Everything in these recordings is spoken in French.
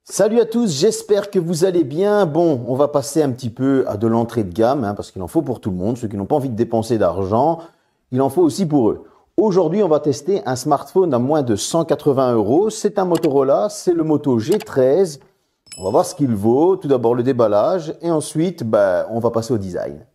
Salut à tous, j'espère que vous allez bien. Bon, on va passer un petit peu à de l'entrée de gamme, parce qu'il en faut pour tout le monde. Ceux qui n'ont pas envie de dépenser d'argent, il en faut aussi pour eux. Aujourd'hui, on va tester un smartphone à moins de 180 €. C'est un Motorola, c'est le Moto G13. On va voir ce qu'il vaut. Tout d'abord le déballage et ensuite, on va passer au design.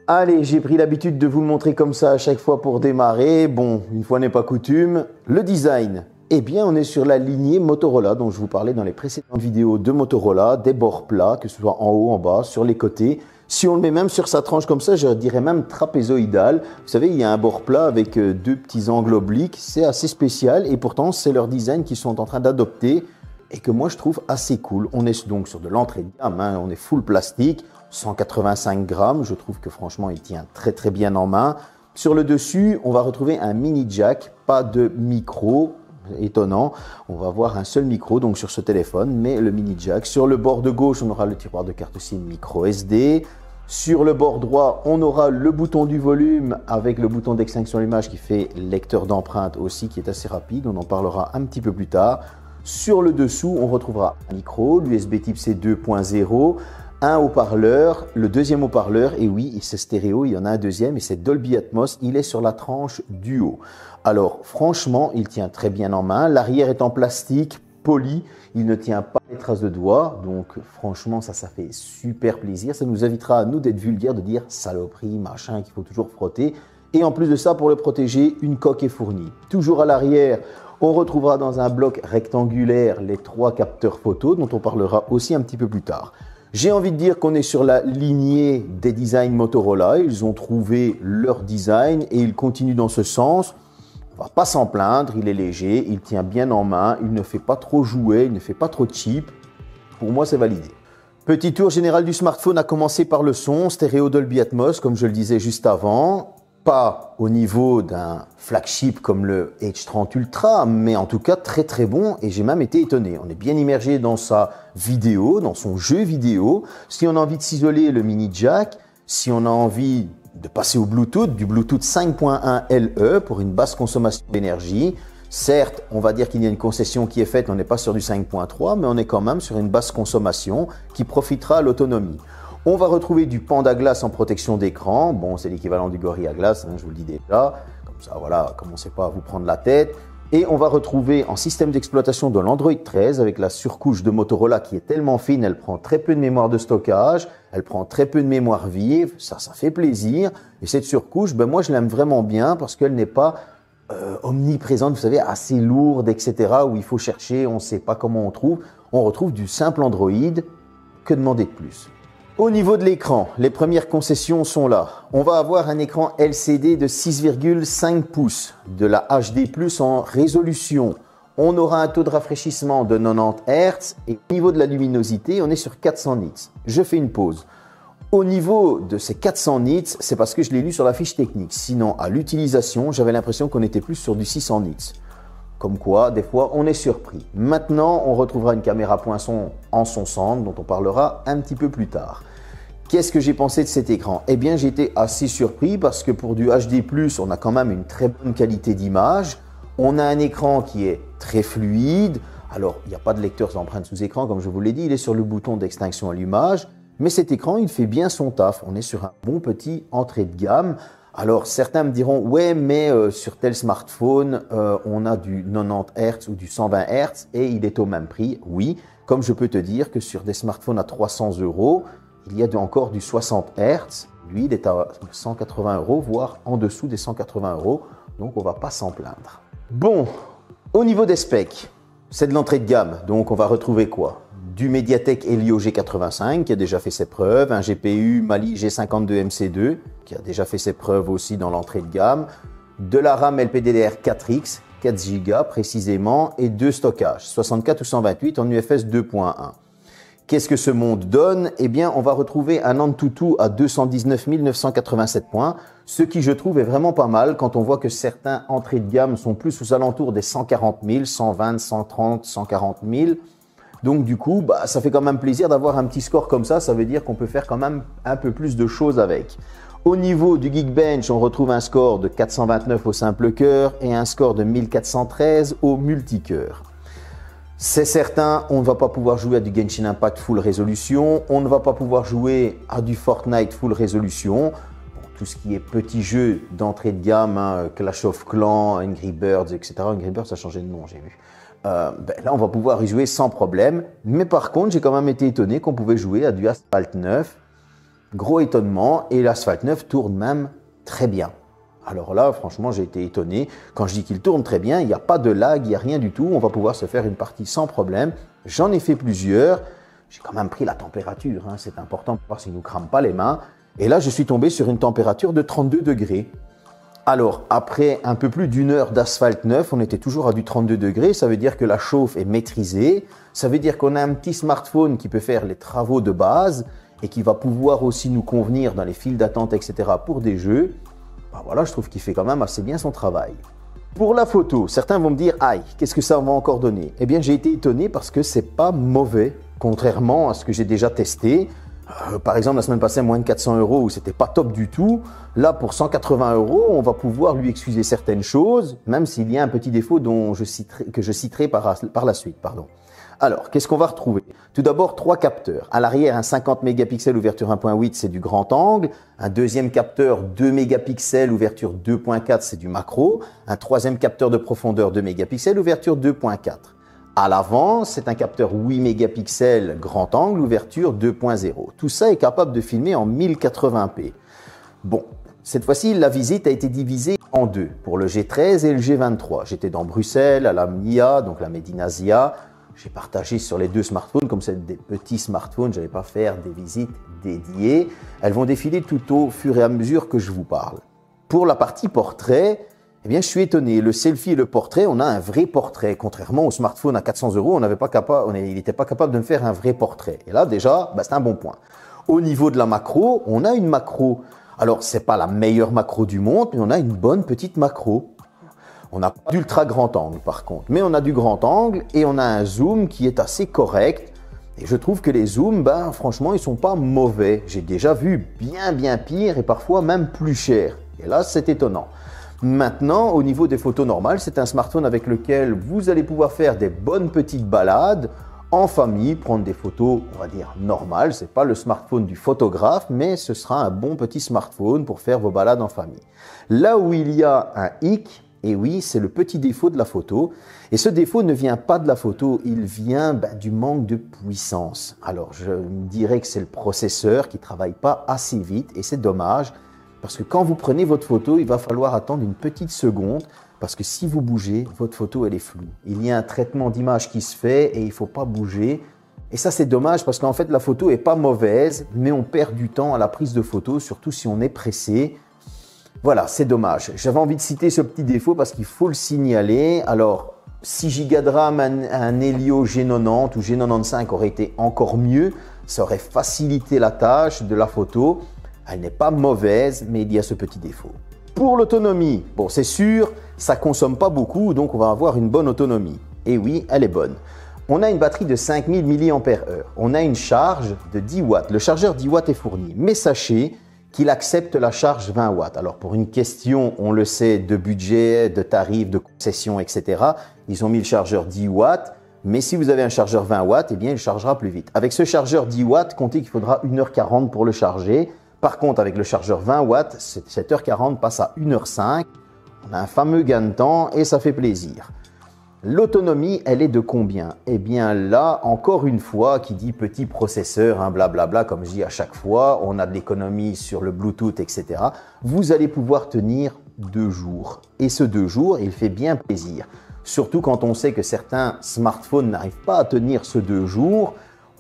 Allez, j'ai pris l'habitude de vous le montrer comme ça à chaque fois pour démarrer. Bon, une fois n'est pas coutume. Le design. Eh bien, on est sur la lignée Motorola dont je vous parlais dans les précédentes vidéos de Motorola. Des bords plats, que ce soit en haut, en bas, sur les côtés. Si on le met même sur sa tranche comme ça, je dirais même trapézoïdal. Vous savez, il y a un bord plat avec deux petits angles obliques. C'est assez spécial et pourtant, c'est leur design qu'ils sont en train d'adopter et que moi, je trouve assez cool. On est donc sur de l'entrée de gamme, on est full plastique. 185 grammes, je trouve que franchement il tient très bien en main. Sur le dessus, on va retrouver un mini jack, pas de micro, étonnant. On va avoir un seul micro donc sur ce téléphone, mais le mini jack. Sur le bord de gauche, on aura le tiroir de carte SIM micro SD. Sur le bord droit, on aura le bouton du volume avec le bouton d'extinction de l'image qui fait lecteur d'empreinte aussi, qui est assez rapide. On en parlera un petit peu plus tard. Sur le dessous, on retrouvera un micro, l'USB type C 2.0, un haut-parleur, le deuxième haut-parleur, et oui, c'est stéréo, il y en a un deuxième, et c'est Dolby Atmos, il est sur la tranche du haut. Alors, franchement, il tient très bien en main. L'arrière est en plastique, poli, il ne tient pas les traces de doigts, donc franchement, ça fait super plaisir. Ça nous évitera à nous d'être vulgaires, de dire saloperie, machin, qu'il faut toujours frotter. Et en plus de ça, pour le protéger, une coque est fournie. Toujours à l'arrière, on retrouvera dans un bloc rectangulaire les 3 capteurs photo, dont on parlera aussi un petit peu plus tard. J'ai envie de dire qu'on est sur la lignée des designs Motorola. Ils ont trouvé leur design et ils continuent dans ce sens. On va pas s'en plaindre, il est léger, il tient bien en main, il ne fait pas trop jouet, il ne fait pas trop cheap. Pour moi, c'est validé. Petit tour général du smartphone, à commencer par le son, stéréo Dolby Atmos, comme je le disais juste avant. Pas au niveau d'un flagship comme le H30 Ultra, mais en tout cas très bon et j'ai même été étonné. On est bien immergé dans sa vidéo, dans son jeu vidéo. Si on a envie de s'isoler, le mini jack. Si on a envie de passer au Bluetooth, du Bluetooth 5.1 LE pour une basse consommation d'énergie. Certes, on va dire qu'il y a une concession qui est faite, on n'est pas sur du 5.3, mais on est quand même sur une basse consommation qui profitera à l'autonomie. On va retrouver du Panda Glass en protection d'écran. Bon, c'est l'équivalent du Gorilla Glass, je vous le dis déjà. Comme ça, voilà, commencez pas à vous prendre la tête. Et on va retrouver en système d'exploitation de l'Android 13 avec la surcouche de Motorola qui est tellement fine, elle prend très peu de mémoire de stockage, elle prend très peu de mémoire vive, ça fait plaisir. Et cette surcouche, moi je l'aime vraiment bien parce qu'elle n'est pas omniprésente, vous savez, assez lourde, etc. où il faut chercher, on ne sait pas comment on trouve. On retrouve du simple Android, que demander de plus? Au niveau de l'écran, les premières concessions sont là. On va avoir un écran LCD de 6,5 pouces, de la HD+, en résolution. On aura un taux de rafraîchissement de 90 Hz et au niveau de la luminosité, on est sur 400 nits. Je fais une pause. Au niveau de ces 400 nits, c'est parce que je l'ai lu sur la fiche technique. Sinon, à l'utilisation, j'avais l'impression qu'on était plus sur du 600 nits. Comme quoi, des fois, on est surpris. Maintenant, on retrouvera une caméra poinçon en son centre, dont on parlera un petit peu plus tard. Qu'est-ce que j'ai pensé de cet écran? Eh bien, j'ai été assez surpris parce que pour du HD+, on a quand même une très bonne qualité d'image. On a un écran qui est très fluide. Alors, il n'y a pas de lecteur d'empreintes sous écran, comme je vous l'ai dit, il est sur le bouton d'extinction allumage. Mais cet écran, il fait bien son taf. On est sur un bon petit entrée de gamme. Alors, certains me diront, ouais, mais sur tel smartphone, on a du 90 Hz ou du 120 Hz et il est au même prix. Oui, comme je peux te dire que sur des smartphones à 300 €, il y a encore du 60 Hz. Lui, il est à 180 €, voire en dessous des 180 €. Donc, on ne va pas s'en plaindre. Bon, au niveau des specs, c'est de l'entrée de gamme. Donc, on va retrouver quoi? Du Mediatek Helio G85 qui a déjà fait ses preuves, un GPU Mali G52MC2 qui a déjà fait ses preuves aussi dans l'entrée de gamme, de la RAM LPDDR4X, 4 Go précisément, et 2 stockages, 64 ou 128 en UFS 2.1. Qu'est-ce que ce monde donne? Eh bien, on va retrouver un Antutu à 219 987 points, ce qui, je trouve, est vraiment pas mal quand on voit que certains entrées de gamme sont plus aux alentours des 140 000, 120, 130, 140 000. Donc, du coup, ça fait quand même plaisir d'avoir un petit score comme ça. Ça veut dire qu'on peut faire quand même un peu plus de choses avec. Au niveau du Geekbench, on retrouve un score de 429 au simple cœur et un score de 1413 au multicœur. C'est certain, on ne va pas pouvoir jouer à du Genshin Impact full résolution, on ne va pas pouvoir jouer à du Fortnite full résolution. Tout ce qui est petits jeux d'entrée de gamme, Clash of Clans, Angry Birds, etc. Angry Birds, ça a changé de nom, j'ai vu. Là, on va pouvoir y jouer sans problème. Mais par contre, j'ai quand même été étonné qu'on pouvait jouer à du Asphalt 9. Gros étonnement, et l'Asphalt 9 tourne même très bien. Alors là, franchement, j'ai été étonné. Quand je dis qu'il tourne très bien, il n'y a pas de lag, il n'y a rien du tout. On va pouvoir se faire une partie sans problème. J'en ai fait plusieurs. J'ai quand même pris la température. C'est important pour voir s'il ne nous crame pas les mains. Et là, je suis tombé sur une température de 32 degrés. Alors, après un peu plus d'une heure d'Asphalt 9, on était toujours à du 32 degrés. Ça veut dire que la chauffe est maîtrisée. Ça veut dire qu'on a un petit smartphone qui peut faire les travaux de base et qui va pouvoir aussi nous convenir dans les files d'attente, etc. pour des jeux. Voilà, je trouve qu'il fait quand même assez bien son travail. Pour la photo, certains vont me dire « Aïe, qu'est-ce que ça va encore donner ?» Eh bien, j'ai été étonné parce que c'est pas mauvais, contrairement à ce que j'ai déjà testé. Par exemple, la semaine passée, moins de 400 € où c'était pas top du tout. Là, pour 180 €, on va pouvoir lui excuser certaines choses, même s'il y a un petit défaut que je citerai par la suite. Alors, qu'est-ce qu'on va retrouver? Tout d'abord, 3 capteurs. À l'arrière, un 50 mégapixels ouverture 1.8, c'est du grand angle. Un deuxième capteur 2 mégapixels ouverture 2.4, c'est du macro. Un troisième capteur de profondeur 2 mégapixels ouverture 2.4. À l'avant, c'est un capteur 8 mégapixels grand angle ouverture 2.0. Tout ça est capable de filmer en 1080p. Bon, cette fois-ci, la visite a été divisée en deux, pour le G13 et le G23. J'étais dans Bruxelles, à la MIA, donc la Medinazia. J'ai partagé sur les deux smartphones, comme c'est des petits smartphones, je n'allais pas faire des visites dédiées. Elles vont défiler tout au fur et à mesure que je vous parle. Pour la partie portrait, eh bien, je suis étonné. Le selfie et le portrait, on a un vrai portrait. Contrairement au smartphone à 400 €, il n'était pas capable de me faire un vrai portrait. Et là, déjà, c'est un bon point. Au niveau de la macro, on a une macro. Alors, c'est pas la meilleure macro du monde, mais on a une bonne petite macro. On n'a pas d'ultra grand angle par contre, mais on a du grand angle et on a un zoom qui est assez correct. Et je trouve que les zooms, franchement, ils sont pas mauvais. J'ai déjà vu bien pire et parfois même plus cher. Et là, c'est étonnant. Maintenant, au niveau des photos normales, c'est un smartphone avec lequel vous allez pouvoir faire des bonnes petites balades en famille, prendre des photos, on va dire, normales. Ce n'est pas le smartphone du photographe, mais ce sera un bon petit smartphone pour faire vos balades en famille. Là où il y a un hic, et oui, c'est le petit défaut de la photo. Et ce défaut ne vient pas de la photo, il vient du manque de puissance. Alors, je dirais que c'est le processeur qui ne travaille pas assez vite et c'est dommage. Parce que quand vous prenez votre photo, il va falloir attendre une petite seconde. Parce que si vous bougez, votre photo, elle est floue. Il y a un traitement d'image qui se fait et il ne faut pas bouger. Et ça, c'est dommage parce qu'en fait, la photo n'est pas mauvaise, mais on perd du temps à la prise de photo, surtout si on est pressé. Voilà, c'est dommage. J'avais envie de citer ce petit défaut parce qu'il faut le signaler. Alors, 6 Go de RAM, un Helio G90 ou G95 aurait été encore mieux. Ça aurait facilité la tâche de la photo. Elle n'est pas mauvaise, mais il y a ce petit défaut. Pour l'autonomie, bon, c'est sûr, ça ne consomme pas beaucoup, donc on va avoir une bonne autonomie. Et oui, elle est bonne. On a une batterie de 5000 mAh. On a une charge de 10 watts. Le chargeur 10 watts est fourni. Mais sachez qu'il accepte la charge 20 watts. Alors pour une question, on le sait, de budget, de tarifs, de concessions, etc., ils ont mis le chargeur 10 watts. Mais si vous avez un chargeur 20 watts, eh bien, il chargera plus vite. Avec ce chargeur 10 watts, comptez qu'il faudra 1h40 pour le charger. Par contre, avec le chargeur 20 watts, cette heure 40 passe à 1h05. On a un fameux gain de temps et ça fait plaisir. L'autonomie, elle est de combien? Eh bien là, encore une fois, qui dit petit processeur, hein, blablabla, comme je dis à chaque fois, on a de l'économie sur le Bluetooth, etc. Vous allez pouvoir tenir 2 jours. Et ce 2 jours, il fait bien plaisir. Surtout quand on sait que certains smartphones n'arrivent pas à tenir ce 2 jours.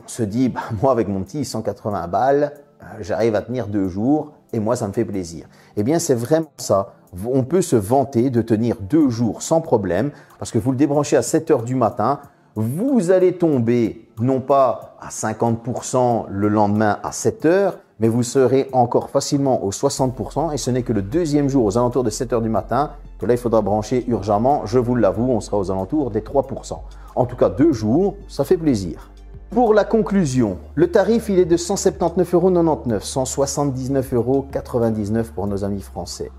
On se dit, bah, moi avec mon petit 180 balles, j'arrive à tenir 2 jours et moi ça me fait plaisir. Eh bien c'est vraiment ça. On peut se vanter de tenir 2 jours sans problème parce que vous le débranchez à 7 h du matin, vous allez tomber non pas à 50% le lendemain à 7 h, mais vous serez encore facilement aux 60% et ce n'est que le deuxième jour aux alentours de 7 h du matin que là il faudra brancher urgemment. Je vous l'avoue, on sera aux alentours des 3%. En tout cas 2 jours, ça fait plaisir. Pour la conclusion, le tarif il est de 179,99 €, 179,99 € pour nos amis français.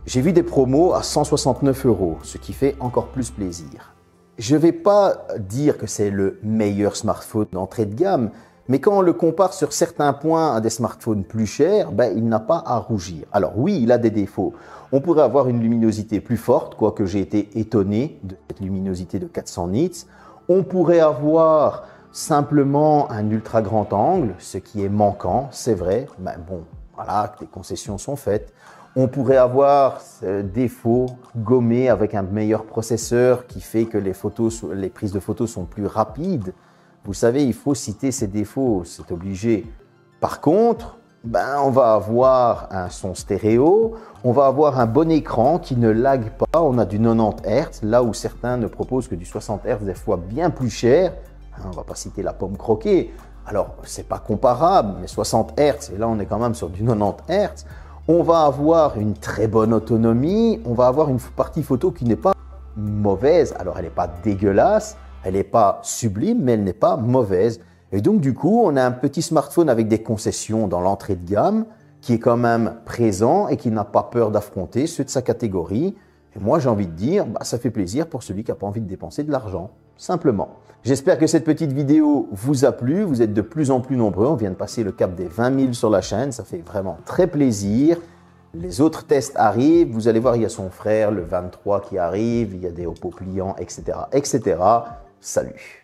J'ai vu des promos à 169 €, ce qui fait encore plus plaisir. Je ne vais pas dire que c'est le meilleur smartphone d'entrée de gamme, mais quand on le compare sur certains points à des smartphones plus chers, ben, il n'a pas à rougir. Alors oui, il a des défauts. On pourrait avoir une luminosité plus forte, quoique j'ai été étonné de cette luminosité de 400 nits. On pourrait avoir simplement un ultra grand angle, ce qui est manquant, c'est vrai. Mais bon, voilà, des concessions sont faites. On pourrait avoir ce défaut gommé avec un meilleur processeur qui fait que les prises de photos sont plus rapides. Vous savez, il faut citer ces défauts, c'est obligé. Par contre, ben, on va avoir un son stéréo, on va avoir un bon écran qui ne lag pas, on a du 90 Hz, là où certains ne proposent que du 60 Hz, des fois bien plus cher. On ne va pas citer la pomme croquée. Alors, c'est pas comparable, mais 60 Hz, et là on est quand même sur du 90 Hz. On va avoir une très bonne autonomie, on va avoir une partie photo qui n'est pas mauvaise. Alors, elle n'est pas dégueulasse, elle n'est pas sublime, mais elle n'est pas mauvaise. Et donc, du coup, on a un petit smartphone avec des concessions dans l'entrée de gamme qui est quand même présent et qui n'a pas peur d'affronter ceux de sa catégorie. Et moi, j'ai envie de dire, bah, ça fait plaisir pour celui qui n'a pas envie de dépenser de l'argent, simplement. J'espère que cette petite vidéo vous a plu. Vous êtes de plus en plus nombreux. On vient de passer le cap des 20 000 sur la chaîne. Ça fait vraiment très plaisir. Les autres tests arrivent. Vous allez voir, il y a son frère, le 23 qui arrive. Il y a des Oppo pliants, etc., etc. Salut!